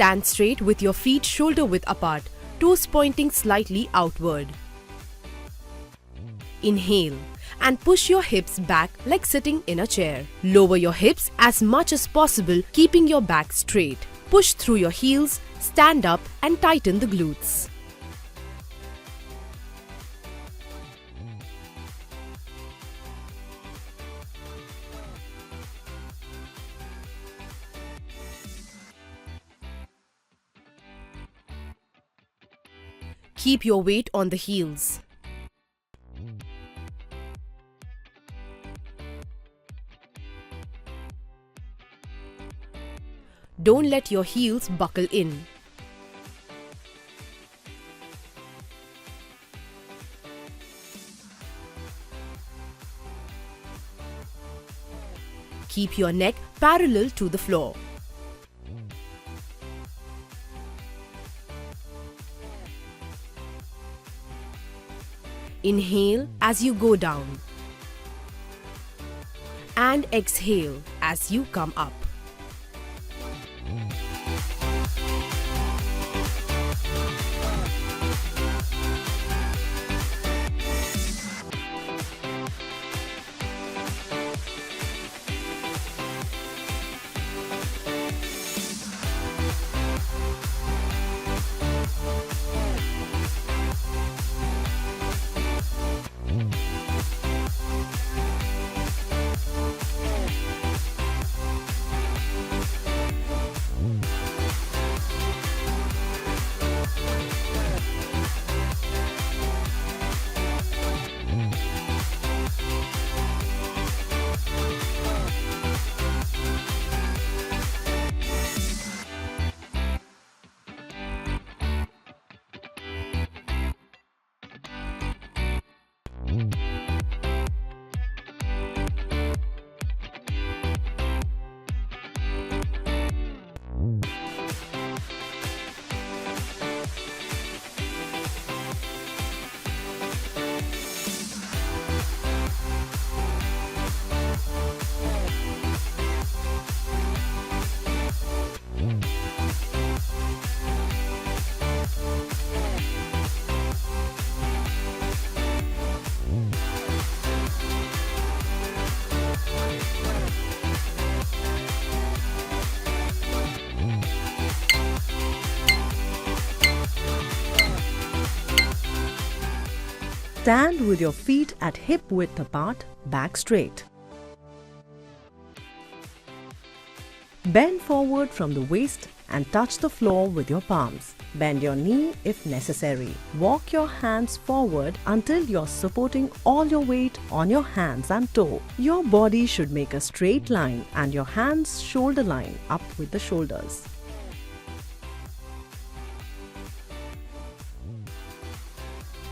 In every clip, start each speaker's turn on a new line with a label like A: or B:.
A: Stand straight with your feet shoulder width apart, toes pointing slightly outward. Inhale and push your hips back like sitting in a chair. Lower your hips as much as possible, keeping your back straight. Push through your heels, stand up and tighten the glutes. Keep your weight on the heels. Don't let your heels buckle in. Keep your neck parallel to the floor. Inhale as you go down and exhale as you come up.
B: Stand with your feet at hip width apart, back straight. Bend forward from the waist and touch the floor with your palms. Bend your knee if necessary. Walk your hands forward until you're supporting all your weight on your hands and toe. Your body should make a straight line and your hands shoulder line up with the shoulders.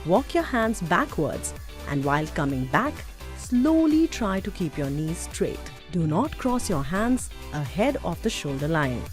B: Walk your hands backwards and while coming back, slowly try to keep your knees straight. Do not cross your hands ahead of the shoulder line.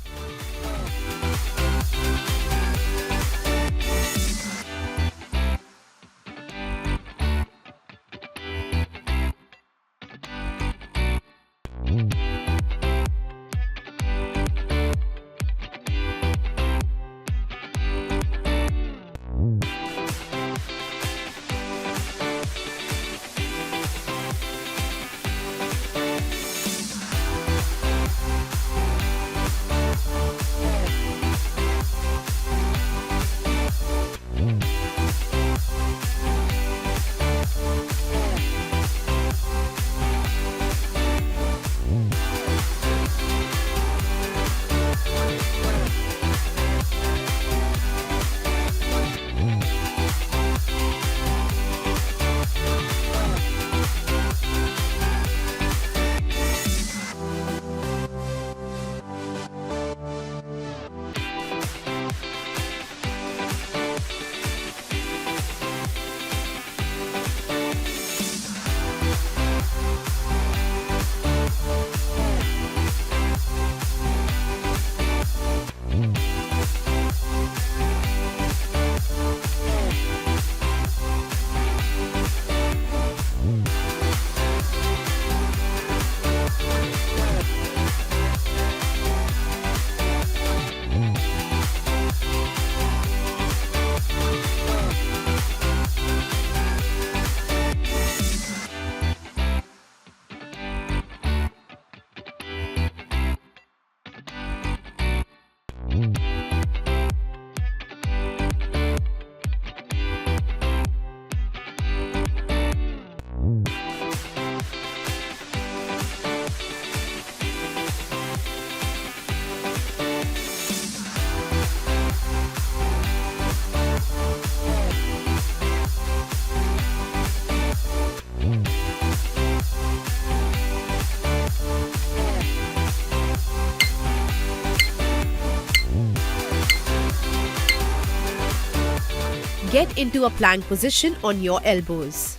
A: Get into a plank position on your elbows.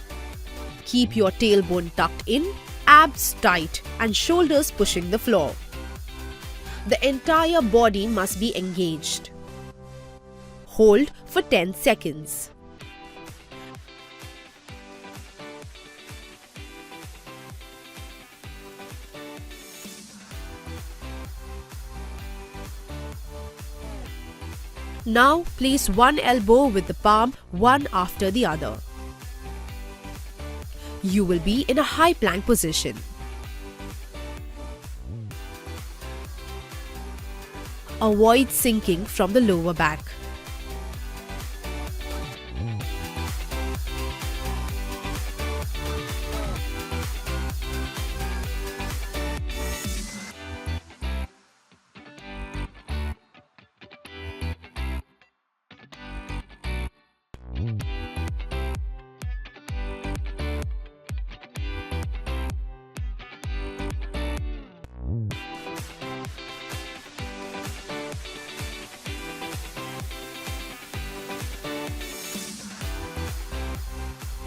A: Keep your tailbone tucked in, abs tight and shoulders pushing the floor. The entire body must be engaged. Hold for 10 seconds. Now place one elbow with the palm one after the other. You will be in a high plank position. Avoid sinking from the lower back.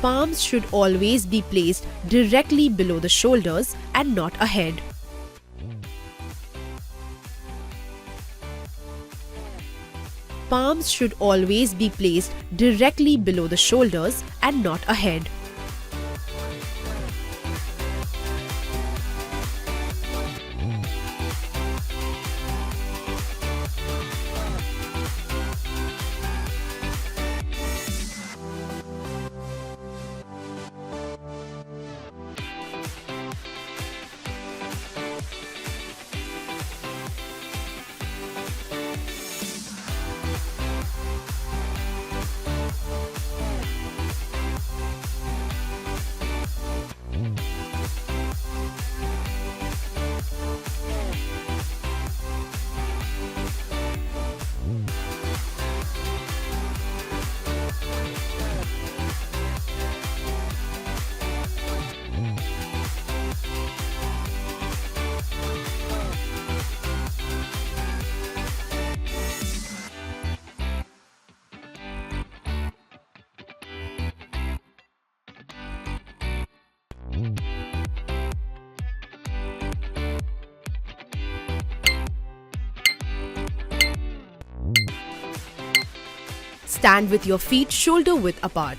A: Palms should always be placed directly below the shoulders and not ahead. Palms should always be placed directly below the shoulders and not ahead. Stand with your feet shoulder width apart.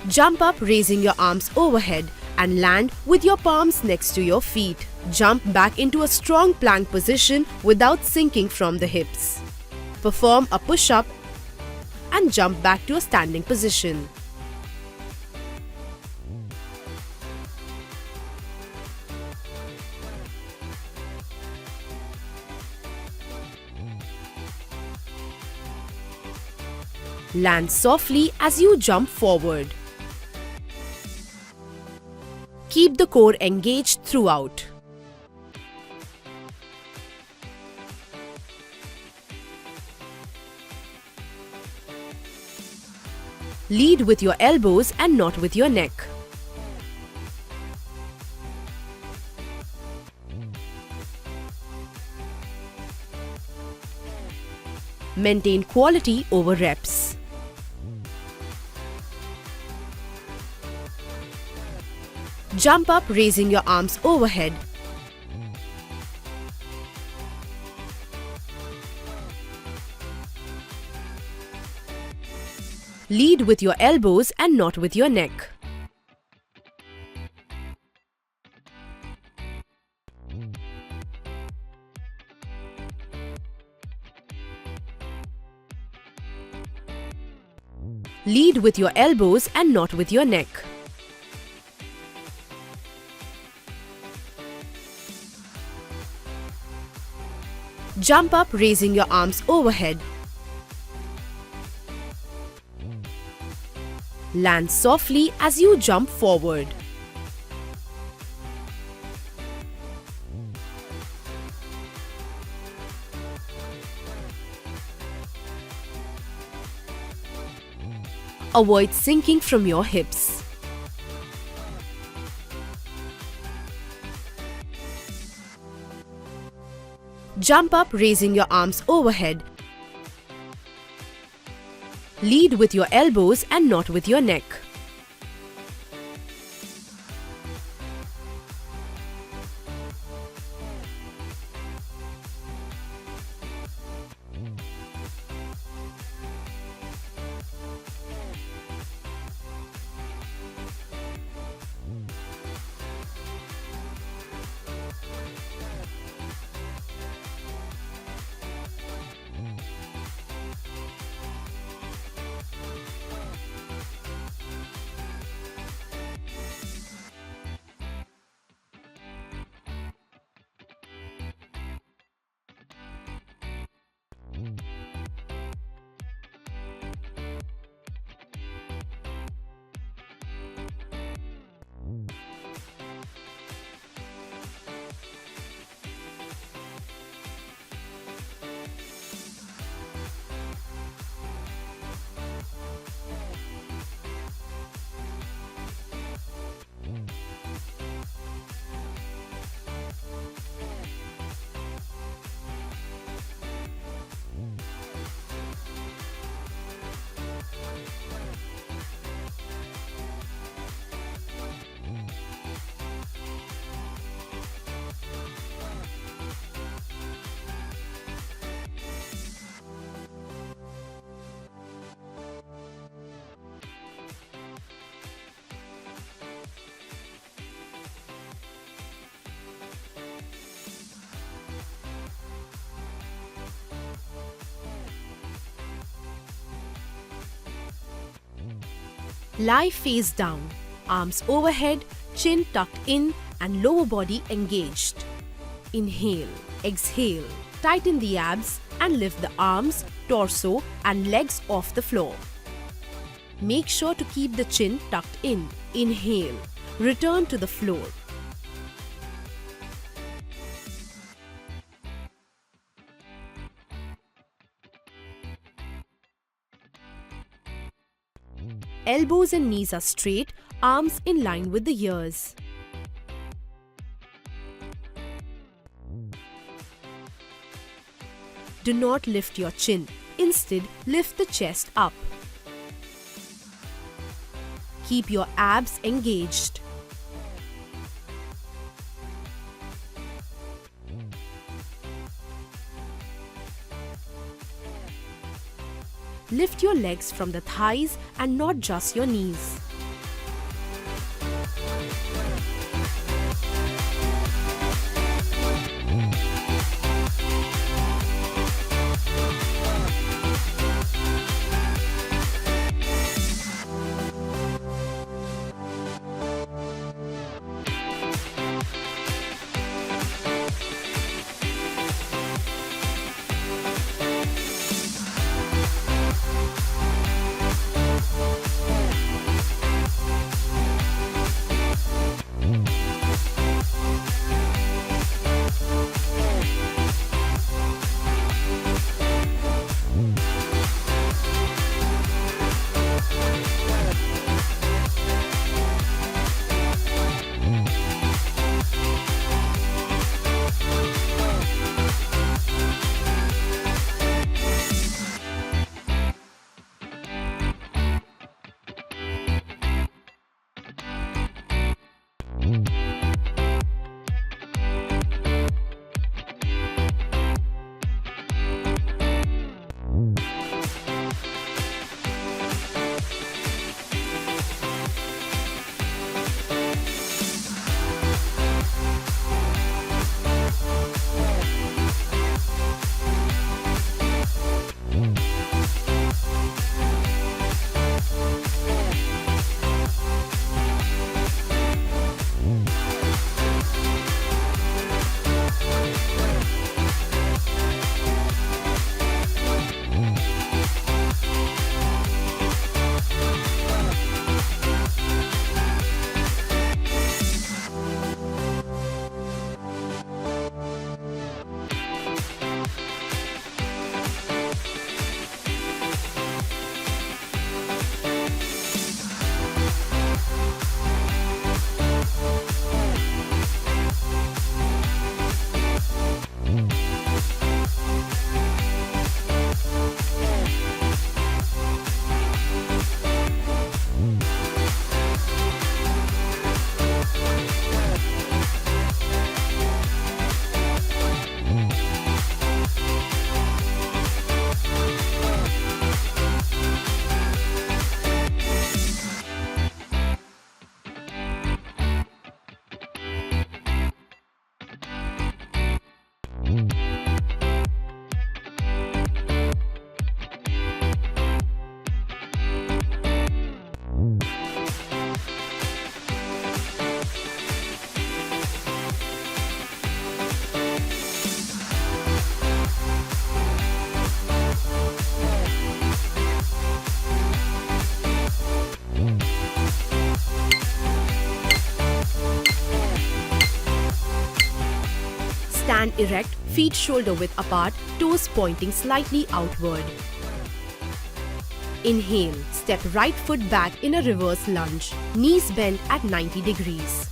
A: Jump up raising your arms overhead and land with your palms next to your feet. Jump back into a strong plank position without sinking from the hips. Perform a push-up and jump back to a standing position. Land softly as you jump forward. Keep the core engaged throughout. Lead with your elbows and not with your neck. Maintain quality over reps. Jump up raising your arms overhead. Lead with your elbows and not with your neck. Lead with your elbows and not with your neck. Jump up raising your arms overhead. Land softly as you jump forward. Avoid sinking from your hips. Jump up raising your arms overhead. Lead with your elbows and not with your neck. Lie face down, arms overhead, chin tucked in and lower body engaged. Inhale, exhale, tighten the abs and lift the arms, torso and legs off the floor. Make sure to keep the chin tucked in. Inhale, return to the floor. Elbows and knees are straight, arms in line with the ears. Do not lift your chin. Instead, lift the chest up. Keep your abs engaged. Lift your legs from the thighs and not just your knees. and erect, feet shoulder width apart, toes pointing slightly outward. Inhale, step right foot back in a reverse lunge, knees bent at 90 degrees.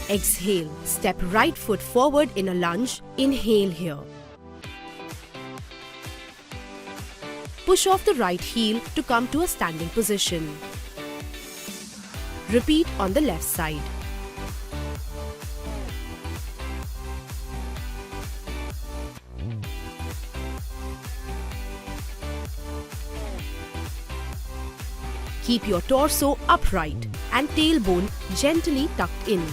A: Exhale, step right foot forward in a lunge, inhale here. Push off the right heel to come to a standing position. Repeat on the left side. Keep your torso upright and tailbone gently tucked in.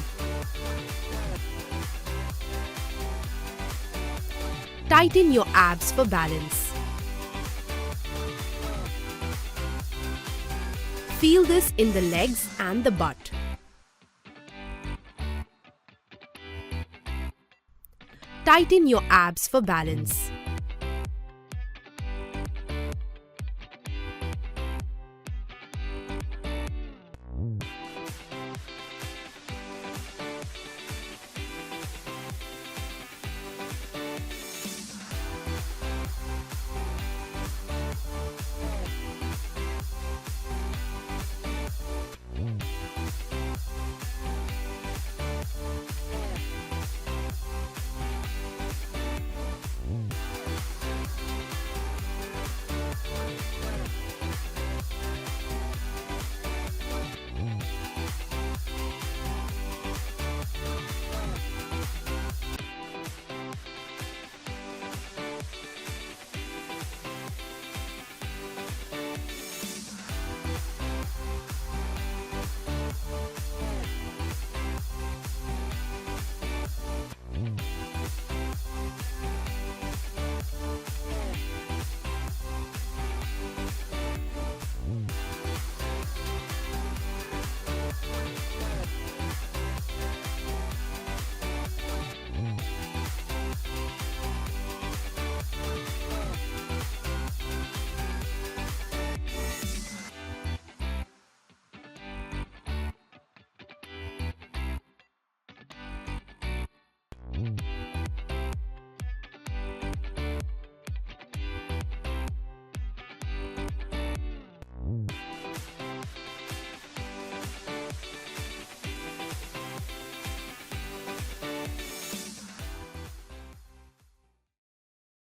A: Tighten your abs for balance. Feel this in the legs and the butt. Tighten your abs for balance.